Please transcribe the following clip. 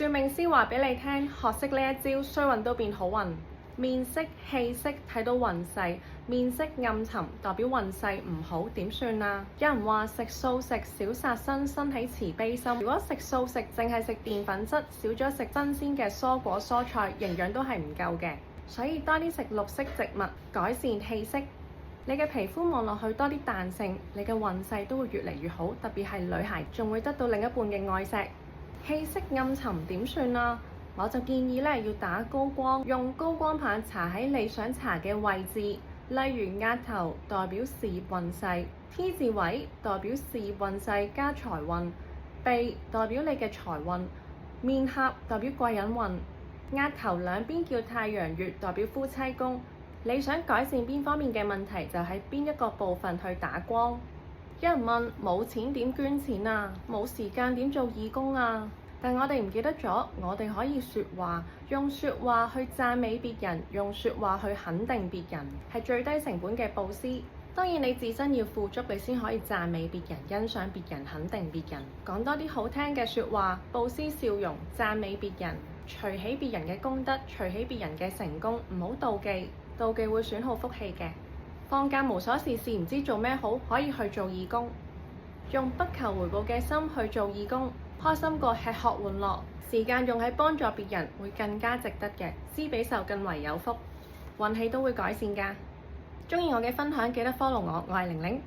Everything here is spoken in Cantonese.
算命師話俾你聽，學識呢一招，衰運都變好運。面色、氣色睇到運勢，面色暗沉代表運勢唔好，點算啊？有人話食素食少殺生，身體慈悲心。如果食素食淨係食澱粉質，少咗食新鮮嘅蔬果蔬菜，營養都係唔夠嘅。所以多啲食綠色植物，改善氣色。你嘅皮膚望落去多啲彈性，你嘅運勢都會越嚟越好。特別係女孩，仲會得到另一半嘅愛錫。氣色暗沉點算啊？我就建議咧要打高光，用高光棒搽喺你想搽嘅位置，例如額頭代表事業運勢，T 字位代表事業運勢加財運，鼻代表你嘅財運，面頰代表貴人運，額頭兩邊叫太陽穴代表夫妻宮。你想改善邊方面嘅問題，就喺邊一個部分去打光。有人問冇錢點捐錢啊？冇時間點做義工啊？但我哋唔記得咗，我哋可以說話，用說話去讚美別人，用說話去肯定別人，係最低成本嘅布施。當然你自身要富足，你先可以讚美別人、欣賞別人、肯定別人，講多啲好聽嘅說話，布施笑容，讚美別人，隨喜別人嘅功德，隨喜別人嘅成功，唔好妒忌，妒忌會損耗福氣嘅。放假無所事事，唔知做咩好，可以去做義工，用不求回報嘅心去做義工，開心過吃喝玩樂，時間用喺幫助別人會更加值得嘅，施比受更為有福，運氣都會改善㗎。鍾意我嘅分享記得 follow我係玲玲。